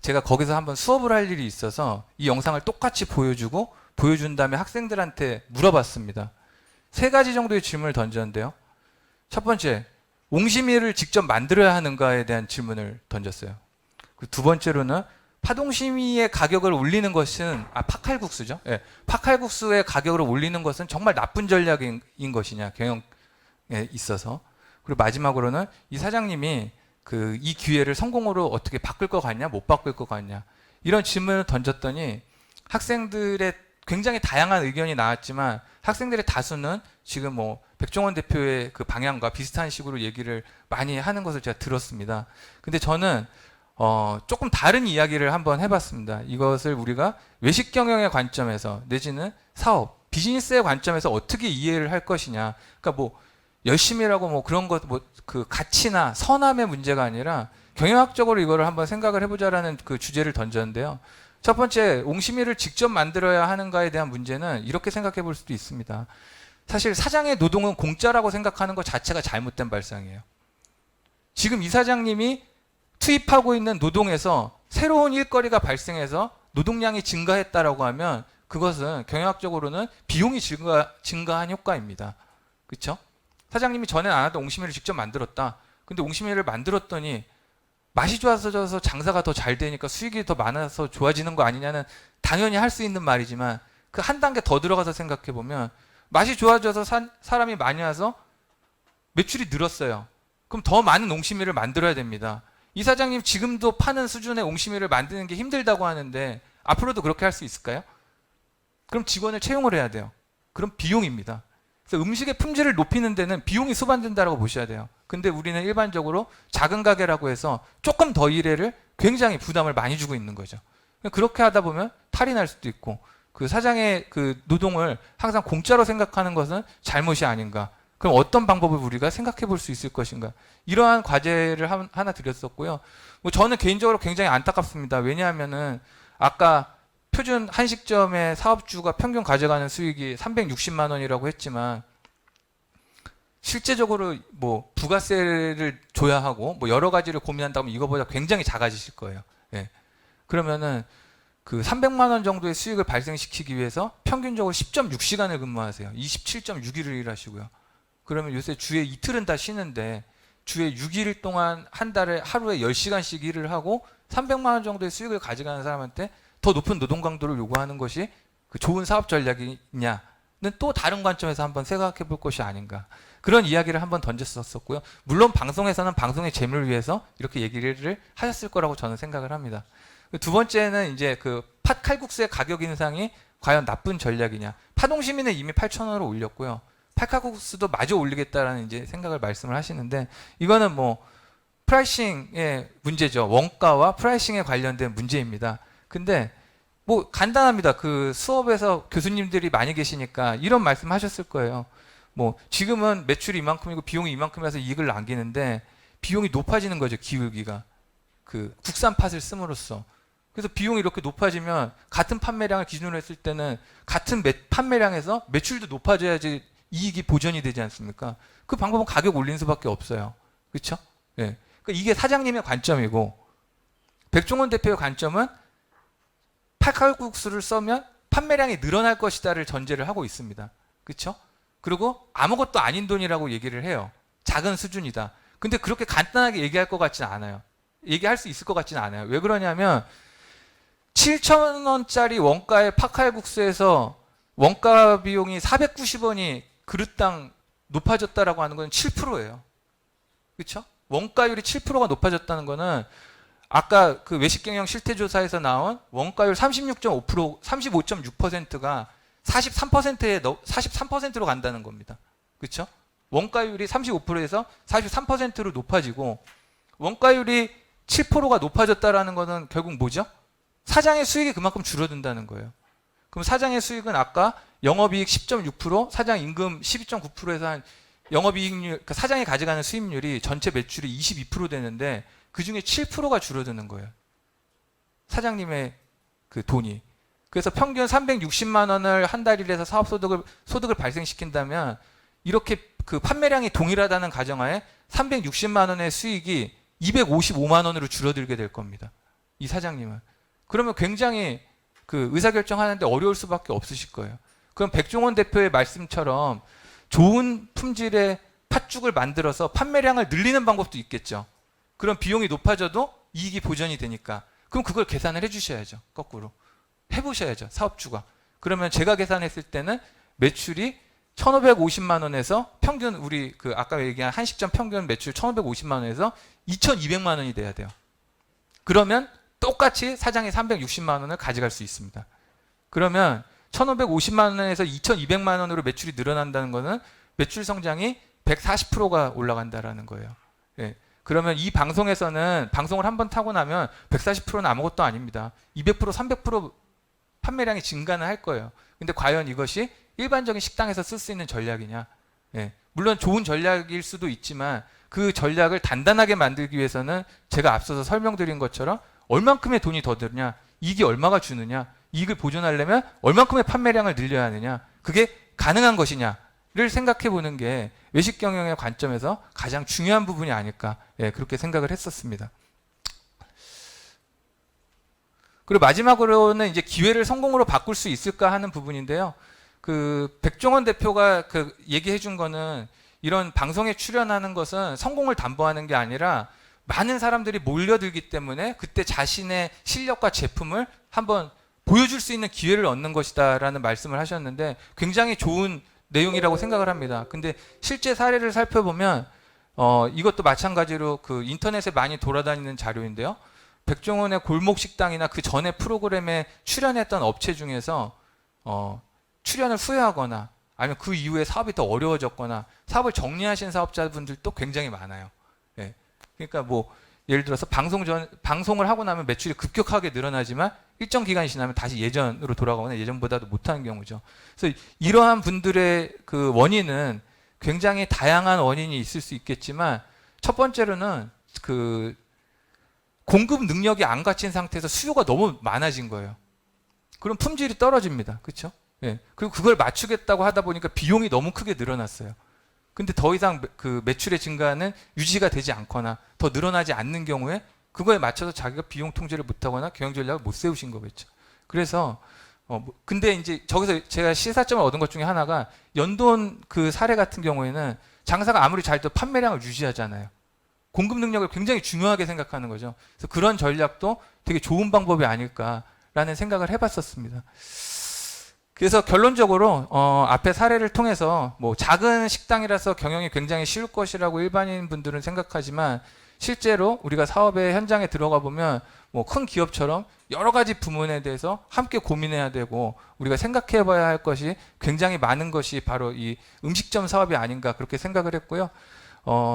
제가 거기서 한번 수업을 할 일이 있어서 이 영상을 똑같이 보여준 다음에 학생들한테 물어봤습니다. 3가지 정도의 질문을 던졌는데요. 첫 번째, 옹심이를 직접 만들어야 하는가에 대한 질문을 던졌어요. 그 두 번째로는 파동심이의 가격을 올리는 것은 팥칼국수죠. 예, 팥칼국수의 가격을 올리는 것은 정말 나쁜 전략인 것이냐 경영에 있어서. 그리고 마지막으로는 이 사장님이 이 기회를 성공으로 어떻게 바꿀 것 같냐, 못 바꿀 것 같냐 이런 질문을 던졌더니 학생들의 굉장히 다양한 의견이 나왔지만 학생들의 다수는 지금 백종원 대표의 그 방향과 비슷한 식으로 얘기를 많이 하는 것을 제가 들었습니다. 근데 저는 조금 다른 이야기를 한번 해봤습니다. 이것을 우리가 외식 경영의 관점에서 내지는 사업, 비즈니스의 관점에서 어떻게 이해를 할 것이냐. 그러니까 열심히 일하고 그런 것, 그 가치나 선함의 문제가 아니라 경영학적으로 이거를 한번 생각을 해보자라는 그 주제를 던졌는데요. 첫 번째, 옹심이를 직접 만들어야 하는가에 대한 문제는 이렇게 생각해 볼 수도 있습니다. 사실 사장의 노동은 공짜라고 생각하는 것 자체가 잘못된 발상이에요. 지금 이 사장님이 투입하고 있는 노동에서 새로운 일거리가 발생해서 노동량이 증가했다라고 하면 그것은 경영학적으로는 비용이 증가한 효과입니다. 그렇죠? 사장님이 전에 안 하던 옹심이를 직접 만들었다. 근데 옹심이를 만들었더니 맛이 좋아져서 장사가 더 잘 되니까 수익이 더 많아서 좋아지는 거 아니냐는 당연히 할 수 있는 말이지만 그 한 단계 더 들어가서 생각해 보면 맛이 좋아져서 사람이 많이 와서 매출이 늘었어요. 그럼 더 많은 옹심이를 만들어야 됩니다. 이 사장님 지금도 파는 수준의 옹심이를 만드는 게 힘들다고 하는데 앞으로도 그렇게 할 수 있을까요? 그럼 직원을 채용을 해야 돼요. 그럼 비용입니다. 그래서 음식의 품질을 높이는 데는 비용이 수반된다고 보셔야 돼요. 근데 우리는 일반적으로 작은 가게라고 해서 조금 더 일해를 굉장히 부담을 많이 주고 있는 거죠. 그렇게 하다 보면 탈이 날 수도 있고 그 사장의 그 노동을 항상 공짜로 생각하는 것은 잘못이 아닌가. 그럼 어떤 방법을 우리가 생각해 볼 수 있을 것인가. 이러한 과제를 하나 드렸었고요. 뭐 저는 개인적으로 굉장히 안타깝습니다. 왜냐하면은 아까 표준 한식점의 사업주가 평균 가져가는 수익이 360만 원이라고 했지만 실제적으로 뭐 부가세를 줘야 하고 뭐 여러 가지를 고민한다면 이거보다 굉장히 작아지실 거예요. 예. 그러면은 그 300만 원 정도의 수익을 발생시키기 위해서 평균적으로 10.6시간을 근무하세요. 27.6일을 일하시고요. 그러면 요새 주에 이틀은 다 쉬는데 주에 6일 동안 한 달에 하루에 10시간씩 일을 하고 300만 원 정도의 수익을 가져가는 사람한테 더 높은 노동 강도를 요구하는 것이 그 좋은 사업 전략이냐는 또 다른 관점에서 한번 생각해 볼 것이 아닌가. 그런 이야기를 한번 던졌었고요. 물론 방송에서는 방송의 재미를 위해서 이렇게 얘기를 하셨을 거라고 저는 생각을 합니다. 두 번째는 이제 그 팥 칼국수의 가격 인상이 과연 나쁜 전략이냐. 파동시민은 이미 8,000원으로 올렸고요. 팥칼국수도 마저 올리겠다라는 이제 생각을 말씀을 하시는데 이거는 뭐 프라이싱의 문제죠. 원가와 프라이싱에 관련된 문제입니다. 근데 뭐 간단합니다. 그 수업에서 교수님들이 많이 계시니까 이런 말씀 하셨을 거예요. 뭐 지금은 매출이 이만큼이고 비용이 이만큼이라서 이익을 남기는데 비용이 높아지는 거죠. 기울기가. 그 국산 팥을 씀으로써. 그래서 비용이 이렇게 높아지면 같은 판매량을 기준으로 했을 때는 같은 판매량에서 매출도 높아져야지 이익이 보전이 되지 않습니까? 그 방법은 가격 올리는 수밖에 없어요. 그렇죠? 예. 그러니까 이게 사장님의 관점이고 백종원 대표의 관점은 팥칼국수를 써면 판매량이 늘어날 것이다를 전제를 하고 있습니다. 그렇죠? 그리고 아무것도 아닌 돈이라고 얘기를 해요. 작은 수준이다. 근데 그렇게 간단하게 얘기할 것 같지는 않아요. 얘기할 수 있을 것 같지는 않아요. 왜 그러냐면 7,000원짜리 원가의 팥칼국수에서 원가 비용이 490원이 그릇당 높아졌다라고 하는 건 7%예요. 그렇죠? 원가율이 7%가 높아졌다는 거는 아까 그 외식경영 실태조사에서 나온 원가율 36.5%, 35.6%가 43%로 간다는 겁니다. 그렇죠? 원가율이 35%에서 43%로 높아지고 원가율이 7%가 높아졌다라는 거는 결국 뭐죠? 사장의 수익이 그만큼 줄어든다는 거예요. 그럼 사장의 수익은 아까 영업이익 10.6%, 사장 임금 12.9%에서 한 영업이익률, 그러니까 사장이 가져가는 수입률이 전체 매출이 22% 되는데 그 중에 7%가 줄어드는 거예요. 사장님의 그 돈이. 그래서 평균 360만 원을 한 달 일해서 소득을 발생시킨다면 이렇게 그 판매량이 동일하다는 가정하에 360만 원의 수익이 255만 원으로 줄어들게 될 겁니다. 이 사장님은. 그러면 굉장히 그 의사결정하는데 어려울 수밖에 없으실 거예요. 그럼 백종원 대표의 말씀처럼 좋은 품질의 팥죽을 만들어서 판매량을 늘리는 방법도 있겠죠. 그럼 비용이 높아져도 이익이 보전이 되니까. 그럼 그걸 계산을 해주셔야죠. 거꾸로. 해보셔야죠. 사업주가. 그러면 제가 계산했을 때는 매출이 1,550만 원에서 평균 우리 그 아까 얘기한 한식점 평균 매출 1,550만 원에서 2,200만 원이 돼야 돼요. 그러면 똑같이 사장이 360만 원을 가져갈 수 있습니다. 그러면 1,550만 원에서 2,200만 원으로 매출이 늘어난다는 것은 매출 성장이 140%가 올라간다라는 거예요. 예. 그러면 이 방송에서는 방송을 한번 타고 나면 140%는 아무것도 아닙니다. 200%, 300% 판매량이 증가는 할 거예요. 근데 과연 이것이 일반적인 식당에서 쓸 수 있는 전략이냐? 예. 물론 좋은 전략일 수도 있지만 그 전략을 단단하게 만들기 위해서는 제가 앞서서 설명드린 것처럼 얼만큼의 돈이 더 드냐? 이익이 얼마가 주느냐, 이익을 보존하려면 얼만큼의 판매량을 늘려야 하느냐, 그게 가능한 것이냐를 생각해 보는 게 외식 경영의 관점에서 가장 중요한 부분이 아닐까, 예, 그렇게 생각을 했었습니다. 그리고 마지막으로는 이제 기회를 성공으로 바꿀 수 있을까 하는 부분인데요. 그 백종원 대표가 그 얘기해 준 거는 이런 방송에 출연하는 것은 성공을 담보하는 게 아니라 많은 사람들이 몰려들기 때문에 그때 자신의 실력과 제품을 한번 보여줄 수 있는 기회를 얻는 것이다라는 말씀을 하셨는데 굉장히 좋은 내용이라고 생각을 합니다. 근데 실제 사례를 살펴보면 이것도 마찬가지로 그 인터넷에 많이 돌아다니는 자료인데요. 백종원의 골목 식당이나 그 전에 프로그램에 출연했던 업체 중에서 출연을 후회하거나 아니면 그 이후에 사업이 더 어려워졌거나 사업을 정리하신 사업자분들도 굉장히 많아요. 예. 그러니까 뭐 예를 들어서 방송을 하고 나면 매출이 급격하게 늘어나지만 일정 기간이 지나면 다시 예전으로 돌아가거나 예전보다도 못하는 경우죠. 그래서 이러한 분들의 그 원인은 굉장히 다양한 원인이 있을 수 있겠지만 첫 번째로는 그 공급 능력이 안 갖춘 상태에서 수요가 너무 많아진 거예요. 그럼 품질이 떨어집니다. 그렇죠? 예. 그리고 그걸 맞추겠다고 하다 보니까 비용이 너무 크게 늘어났어요. 근데 더 이상 그 매출의 증가는 유지가 되지 않거나 더 늘어나지 않는 경우에 그거에 맞춰서 자기가 비용 통제를 못하거나 경영 전략을 못 세우신 거겠죠. 그래서 근데 이제 저기서 제가 시사점을 얻은 것 중에 하나가 연돈 그 사례 같은 경우에는 장사가 아무리 잘 돼도 판매량을 유지하잖아요. 공급 능력을 굉장히 중요하게 생각하는 거죠. 그래서 그런 전략도 되게 좋은 방법이 아닐까라는 생각을 해봤었습니다. 그래서 결론적으로 앞에 사례를 통해서 뭐 작은 식당이라서 경영이 굉장히 쉬울 것이라고 일반인 분들은 생각하지만 실제로 우리가 사업의 현장에 들어가 보면 뭐 큰 기업처럼 여러 가지 부문에 대해서 함께 고민해야 되고 우리가 생각해 봐야 할 것이 굉장히 많은 것이 바로 이 음식점 사업이 아닌가 그렇게 생각을 했고요.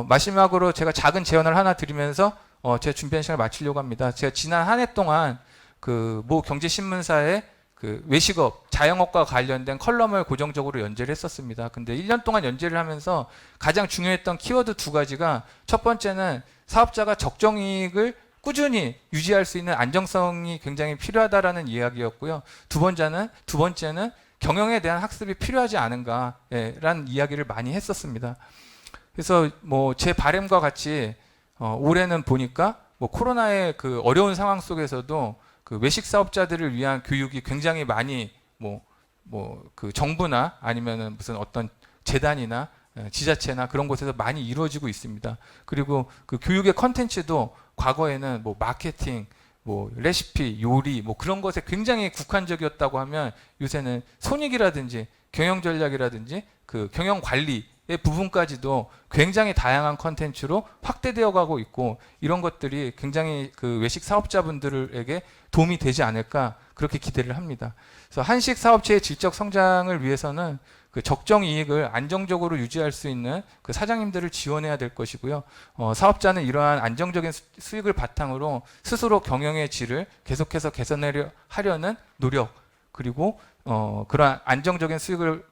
마지막으로 제가 작은 제언을 하나 드리면서 제 준비한 시간을 마치려고 합니다. 제가 지난 한 해 동안 그 모 경제신문사에 그 외식업, 자영업과 관련된 컬럼을 고정적으로 연재를 했었습니다. 근데 1년 동안 연재를 하면서 가장 중요했던 키워드 두 가지가 첫 번째는 사업자가 적정 이익을 꾸준히 유지할 수 있는 안정성이 굉장히 필요하다라는 이야기였고요. 두 번째는 경영에 대한 학습이 필요하지 않은가라는 이야기를 많이 했었습니다. 그래서 뭐 제 바람과 같이 올해는 보니까 뭐 코로나의 그 어려운 상황 속에서도 그 외식 사업자들을 위한 교육이 굉장히 많이 그 정부나 아니면은 무슨 어떤 재단이나 지자체나 그런 곳에서 많이 이루어지고 있습니다. 그리고 그 교육의 컨텐츠도 과거에는 뭐 마케팅, 뭐 레시피, 요리 뭐 그런 것에 굉장히 국한적이었다고 하면 요새는 손익이라든지 경영 전략이라든지 그 경영 관리의 부분까지도 굉장히 다양한 컨텐츠로 확대되어 가고 있고 이런 것들이 굉장히 그 외식 사업자분들에게 도움이 되지 않을까 그렇게 기대를 합니다. 그래서 한식 사업체의 질적 성장을 위해서는 그 적정 이익을 안정적으로 유지할 수 있는 그 사장님들을 지원해야 될 것이고요. 사업자는 이러한 안정적인 수익을 바탕으로 스스로 경영의 질을 계속해서 개선하려는 노력 그리고 그러한 안정적인 수익을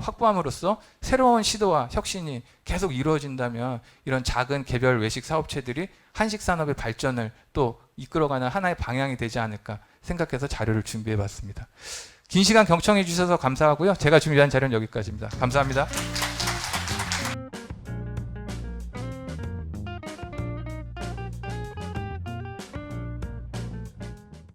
확보함으로써 새로운 시도와 혁신이 계속 이루어진다면 이런 작은 개별 외식 사업체들이 한식 산업의 발전을 또 이끌어가는 하나의 방향이 되지 않을까 생각해서 자료를 준비해 봤습니다. 긴 시간 경청해 주셔서 감사하고요. 제가 준비한 자료는 여기까지입니다. 감사합니다.